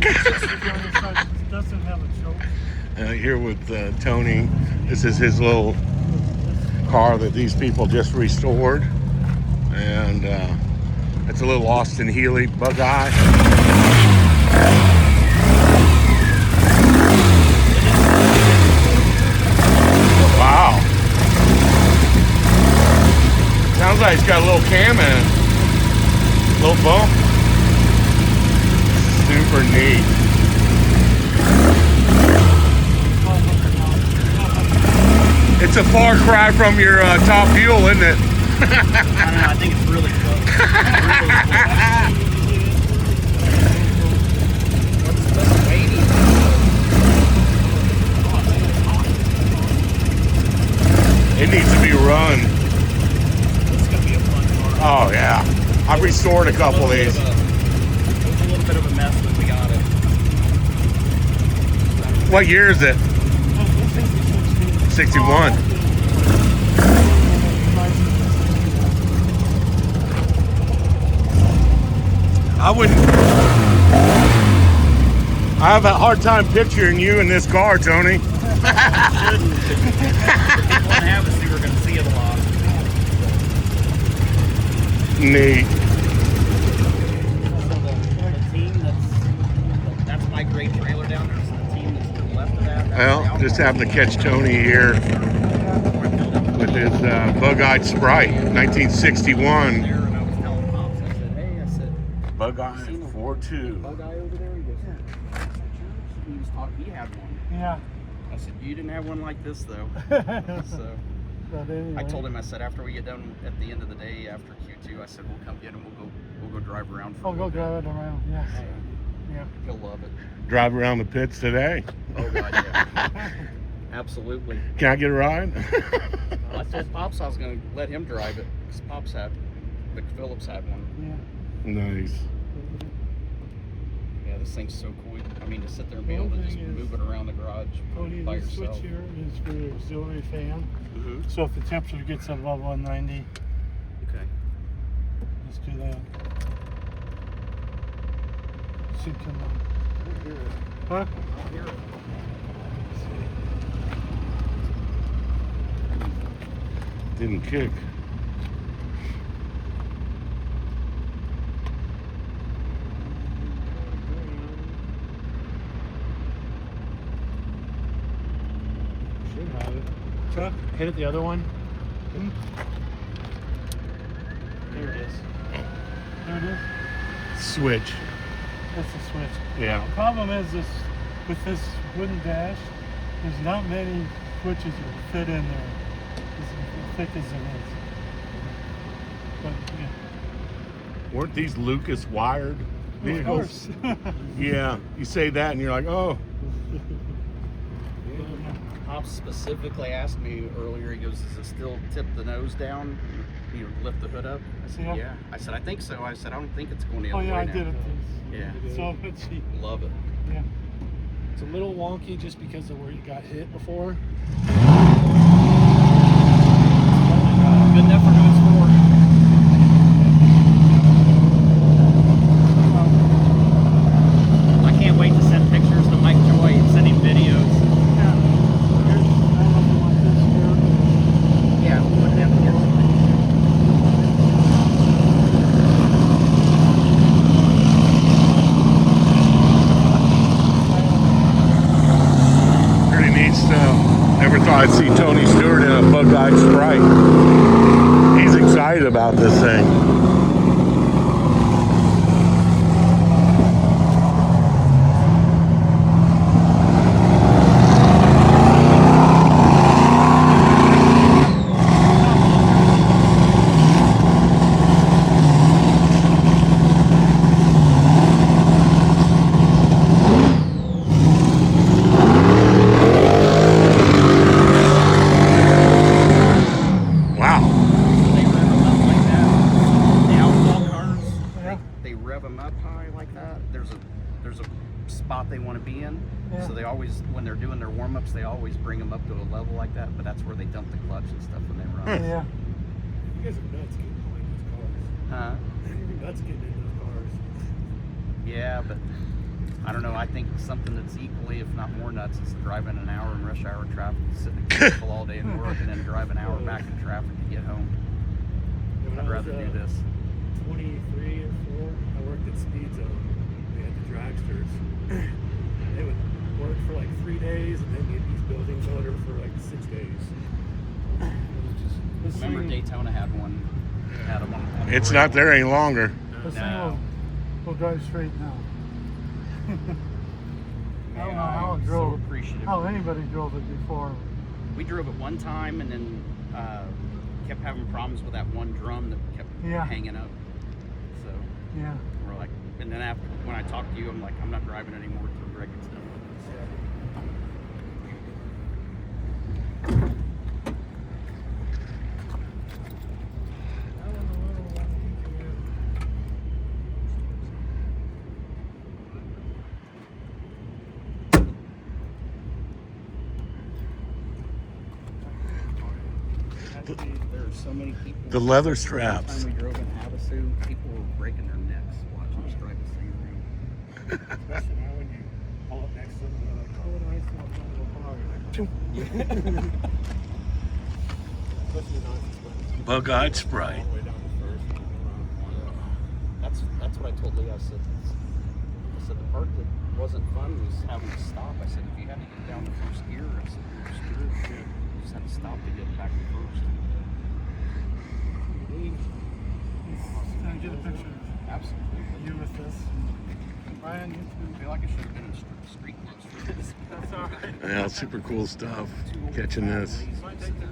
It doesn't have a choke. Here with Tony. This is his little car that these people just restored. And it's a little Austin Healy bugeye. Wow. Sounds like it's got a little cam in it. Little bump. Super neat. It's a far cry from your top fuel, isn't it? I don't know, I think it's really close. What's the waiting? It needs to be run. This is going to be a fun car. Oh, yeah. I've restored a couple of these. It was a little bit of a mess when we got it. What year is it? 61. I have a hard time picturing you in this car, Tony. Shouldn't. If one have us, we were going to see it a lot. Neat. So the team that's my great trailer down there. So the team that's to the left of that. Well, just happened to catch Tony here with his bug-eyed Sprite, 1961. There, and I was telling Pops, I said, hey, Bug-eyed 4.2. bugeye over there? He goes, yeah. He was talking, he had one. Yeah. I said, you didn't have one like this, though. So But anyway. I told him, I said, after we get done at the end of the day, after Q2, I said, we'll come get him. We'll go drive around for a Oh, go little bit. drive it around. Yes. Yeah. He'll love it. Drive around the pits today. Oh, God, yeah. Absolutely. Can I get a ride? Well, I told Pops I was going to let him drive it because Pops had, Vic Phillips had one. Yeah. Nice. Yeah, this thing's so cool. I mean, to sit there and be able to just move it around the garage Tony, by this switch yourself. here is for the auxiliary fan. Mm-hmm. So if the temperature gets above 190, Okay. let's do that. Should come on. Huh? Didn't kick. Should have it. Chuck, hit it the other one. There it is. There it is. Switch. That's the switch. Yeah. The problem is this with this wooden dash, there's not many switches that fit in there. As thick as it is. But yeah. Weren't these Lucas wired Of vehicles? course. Yeah. You say that and you're like, oh. Pops specifically asked me earlier, he goes, does it still tip the nose down? You lift the hood up? I said, Yeah. yeah. I said, I think so. I said, I don't think it's going the Oh other yeah, way I now. did it. Yeah. So let's see. Love it. Yeah. It's a little wonky just because of where you got hit before. Good enough for who it's for. I can't wait to send pictures to Mike Joy and send him videos. Yeah. Here's, I don't know if you want this here. Yeah, we'll put them here. Pretty neat stuff. Never thought I'd see Tony Stewart in a bug-eyed Sprite. He's excited about this thing. Spot they want to be in. Yeah. So they always, when they're doing their warm-ups, they always bring them up to a level like that, but that's where they dump the clutch and stuff when they run. Yeah. You guys are nuts getting behind those cars. Huh? You're nuts getting in those cars. Yeah, but I don't know. I think something that's equally, if not more nuts, is driving an hour in rush hour traffic, sitting in a vehicle all day and work, and then drive an hour back in traffic to get home. I'd rather do this. 23 or 4, I worked at Speed Zone. We had the dragsters. They would work for like 3 days, and then get these buildings ordered for like 6 days. Remember Daytona had one. Had them on It's not there any longer. This thing No. will drive straight now. I don't know how it I'm drove. so appreciative. How anybody drove it before. We drove it one time and then kept having problems with that one drum that kept Yeah. hanging up. So Yeah. we're like, and then after when I talked to you, I'm like, I'm not driving anymore until Greg gets done. There are so many people. The leather The straps. last time we drove in Havasu, people were breaking their necks watching us drive the same thing. Especially now when you pull up next to them, they're like, oh, nice, and I'll Especially the Bug-eyed Sprite. all the way down to first. That's what I told Lee. I said the part that wasn't fun was having to stop. I said if you had to get down the first gear, I said you're screwed. You just had to stop to get back to first. Can I get a picture Absolutely. of you with this? Brian, you I feel like I should have been in street clothes for this. That's all right. Yeah, super cool stuff. Catching this. Might take